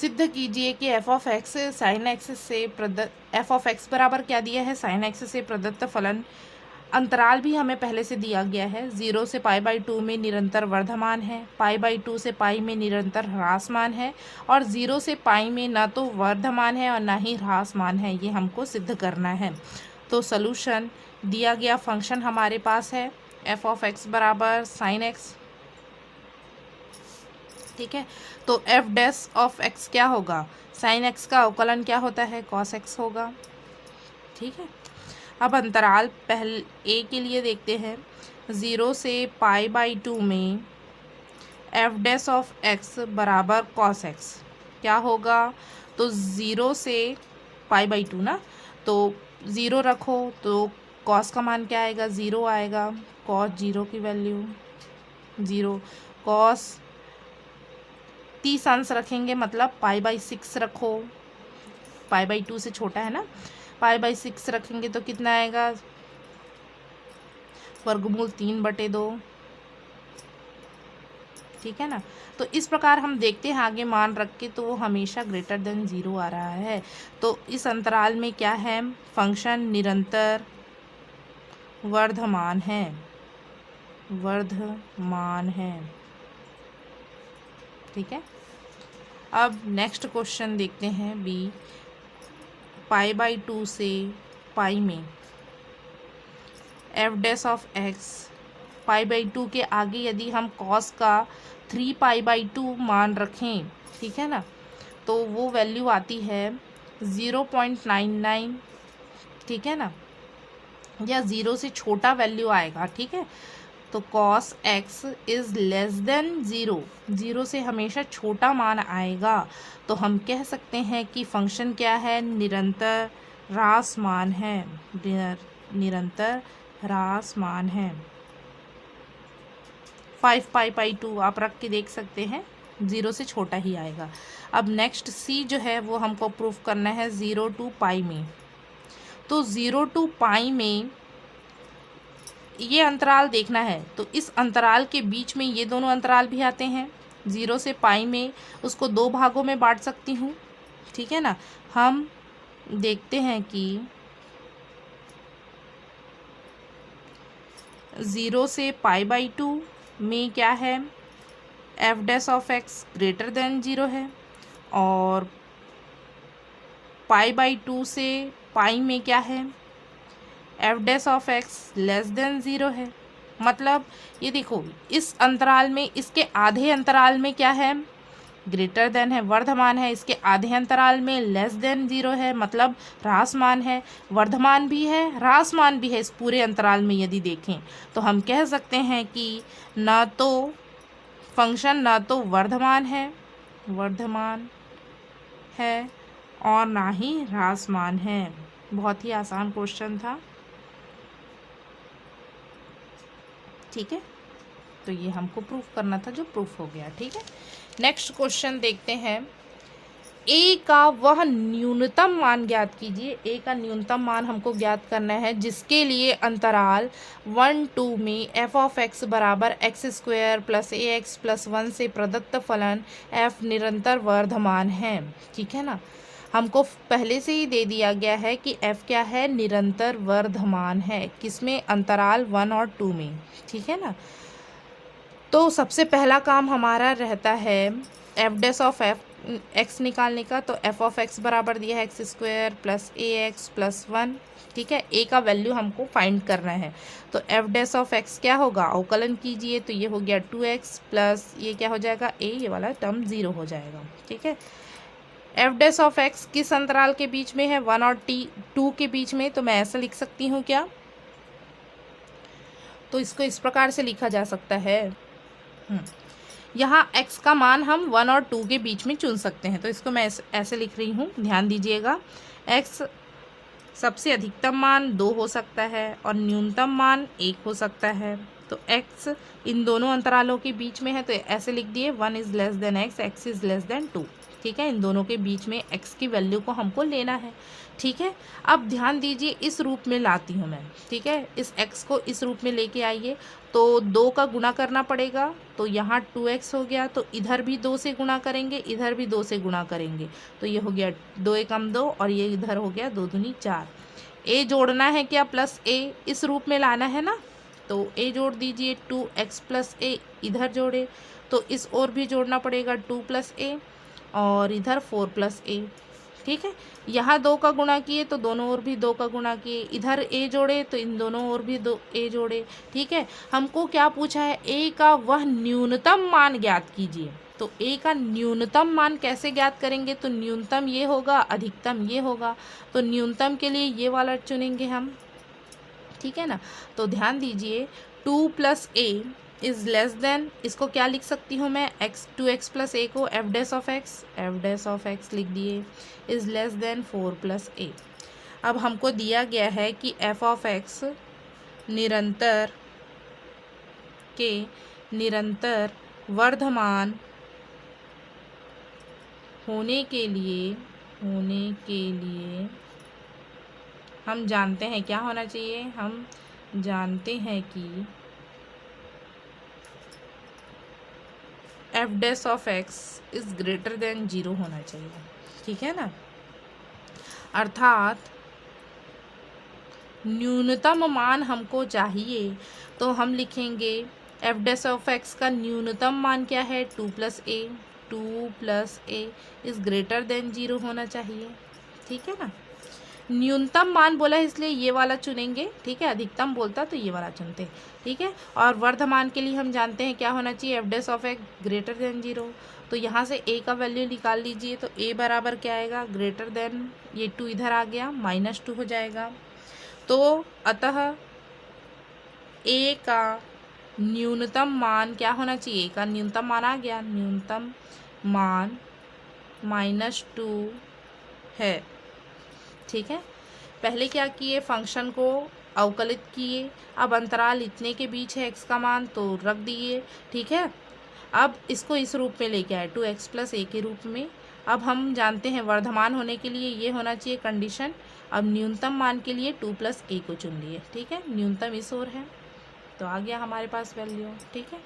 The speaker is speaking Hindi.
सिद्ध कीजिए कि F of x sine x से प्रदत्त एफ ऑफ एक्स बराबर क्या दिया है, साइन एक्स से प्रदत्त फलन। अंतराल भी हमें पहले से दिया गया है, 0 से π/2 में निरंतर वर्धमान है, π/2 से पाई में निरंतर ह्रासमान है, और 0 से पाई में ना तो वर्धमान है और ना ही ह्रासमान है। ये हमको सिद्ध करना है। तो सॉल्यूशन, दिया गया फंक्शन हमारे पास है एफ ऑफ एक्स बराबर साइन एक्स, ठीक है। तो एफ डैश ऑफ एक्स क्या होगा, साइन एक्स का अवकलन क्या होता है, कॉस एक्स होगा, ठीक है। अब अंतराल पहले ए के लिए देखते हैं, 0 से π/2 में एफ डैश ऑफ एक्स बराबर कॉस एक्स क्या होगा। तो 0 से π/2 ना, तो 0 रखो तो कॉस का मान क्या आएगा, 0 आएगा। कॉस 0 की वैल्यू 0, कॉस 30 अंश रखेंगे मतलब π/6 रखो, π/2 से छोटा है ना, π/6 रखेंगे तो कितना आएगा, वर्गमूल 3/2, ठीक है ना। तो इस प्रकार हम देखते हैं आगे मान रख के, तो वो हमेशा ग्रेटर देन 0 आ रहा है। तो इस अंतराल में क्या है, फंक्शन निरंतर वर्धमान है, वर्धमान है, ठीक है। अब नेक्स्ट क्वेश्चन देखते हैं बी, π/2 से पाई में एफ डैश ऑफ एक्स, π/2 के आगे यदि हम कॉस का 3π/2 मान रखें, ठीक है ना, तो वो वैल्यू आती है 0.99, ठीक है ना, या 0 से छोटा वैल्यू आएगा, ठीक है। तो cos x is less than 0, 0 से हमेशा छोटा मान आएगा। तो हम कह सकते हैं कि फंक्शन क्या है, निरंतर ह्रासमान है, निरंतर ह्रासमान है। 5π/2 आप रख के देख सकते हैं, 0 से छोटा ही आएगा। अब नेक्स्ट सी जो है वो हमको प्रूफ करना है 0 to पाई में। तो 0 to पाई में ये अंतराल देखना है, तो इस अंतराल के बीच में ये दोनों अंतराल भी आते हैं। 0 से पाई में उसको 2 भागों में बांट सकती हूँ, ठीक है ना। हम देखते हैं कि 0 से π/2 में क्या है, F dash of x greater than 0 है, और π/2 से पाई में क्या है, F dash of x less than 0 है। मतलब ये देखो, इस अंतराल में इसके आधे अंतराल में क्या है, ग्रेटर देन है, वर्धमान है, इसके आधे अंतराल में लेस देन 0 है, मतलब ह्रासमान है। वर्धमान भी है, ह्रासमान भी है इस पूरे अंतराल में यदि देखें, तो हम कह सकते हैं कि ना तो फंक्शन ना तो वर्धमान है और ना ही ह्रासमान है। बहुत ही आसान क्वेश्चन था, ठीक है। तो ये हमको प्रूफ करना था, जो प्रूफ हो गया, ठीक है। नेक्स्ट क्वेश्चन देखते हैं, ए का वह न्यूनतम मान ज्ञात कीजिए। ए का न्यूनतम मान हमको ज्ञात करना है जिसके लिए अंतराल 1-2 में एफ ऑफ एक्स बराबर x² + ax + 1 से प्रदत्त फलन एफ निरंतर वर्धमान है, ठीक है ना। हमको पहले से ही दे दिया गया है कि एफ क्या है, निरंतर वर्धमान है, किसमें, अंतराल 1 और 2 में, ठीक है ना। तो सबसे पहला काम हमारा रहता है F dash of F x निकालने का। तो एफ ऑफ एक्स बराबर दिया है x² + ax + 1, ठीक है। ए का वैल्यू हमको फाइंड करना है। तो एफ डैश ऑफ एक्स क्या होगा, अवकलन कीजिए, तो ये हो गया 2x प्लस ये क्या हो जाएगा a, ये वाला टर्म 0 हो जाएगा, ठीक है। एफ डैश ऑफ एक्स किस अंतराल के बीच में है, 1 और 2 के बीच में। तो मैं ऐसा लिख सकती हूँ क्या, तो इसको इस प्रकार से लिखा जा सकता है, यहाँ x का मान हम 1 और 2 के बीच में चुन सकते हैं। तो इसको मैं ऐसे लिख रही हूँ, ध्यान दीजिएगा। x सबसे अधिकतम मान 2 हो सकता है और न्यूनतम मान 1 हो सकता है, तो x इन दोनों अंतरालों के बीच में है, तो ऐसे लिख दिए 1 is less than x, x is less than 2। ठीक है, इन दोनों के बीच में x की वैल्यू को हमको लेना है। ठीक है, अब ध्यान दीजिए, इस रूप में लाती हूँ मैं। ठीक है, इस x को इस रूप में लेके आइए, तो 2 का गुणा करना पड़ेगा, तो यहाँ 2x हो गया, तो इधर भी 2 से गुणा करेंगे, इधर भी 2 से गुणा करेंगे, तो ये हो गया 2 एकम 2, और ये इधर हो गया 2 दूनी 4। a जोड़ना है क्या, प्लस a, इस रूप में लाना है ना, तो a जोड़ दीजिए, 2x प्लस a, इधर जोड़े तो इस ओर भी जोड़ना पड़ेगा 2 प्लस a, और इधर 4 प्लस a। ठीक है, यहाँ 2 का गुणा किए तो दोनों ओर भी 2 का गुणा किए, इधर a जोड़े तो इन दोनों ओर भी 2 a जोड़े। ठीक है, हमको क्या पूछा है, a का वह न्यूनतम मान ज्ञात कीजिए। तो a का न्यूनतम मान कैसे ज्ञात करेंगे, तो न्यूनतम ये होगा, अधिकतम ये होगा, तो न्यूनतम के लिए ये वाला चुनेंगे हम। ठीक है ना, तो ध्यान दीजिए 2 plus a is less than, इसको क्या लिख सकती हूँ मैं, x, 2x प्लस a को f डैश ऑफ x लिख दिए, is less than 4 plus a। अब हमको दिया गया है कि f ऑफ x निरंतर वर्धमान होने के लिए हम जानते हैं क्या होना चाहिए, हम जानते हैं कि f dash of x is greater than 0 होना चाहिए। ठीक है ना, अर्थात न्यूनतम मान हमको चाहिए, तो हम लिखेंगे f डैश ऑफ x का न्यूनतम मान क्या है, 2 plus a is greater than 0 होना चाहिए। ठीक है ना, न्यूनतम मान बोला है इसलिए ये वाला चुनेंगे। ठीक है, अधिकतम बोलता तो ये वाला चुनते। ठीक है, और वर्धमान के लिए हम जानते हैं क्या होना चाहिए, f dash of x greater than 0। तो यहाँ से a का वैल्यू निकाल लीजिए, तो a बराबर क्या आएगा, ग्रेटर देन, ये 2 इधर आ गया, -2 हो जाएगा। तो अतः a का न्यूनतम मान क्या होना चाहिए, a का न्यूनतम मान आ गया, न्यूनतम मान -2 है। ठीक है, पहले क्या किए, फंक्शन को अवकलित किए, अब अंतराल इतने के बीच है x का मान, तो रख दिए। ठीक है, अब इसको इस रूप में लेके आए 2x प्लस a के रूप में। अब हम जानते हैं वर्धमान होने के लिए ये होना चाहिए कंडीशन। अब न्यूनतम मान के लिए 2 प्लस a को चुन लिए। ठीक है, न्यूनतम इस ओर है, तो आ गया हमारे पास वैल्यू। ठीक है।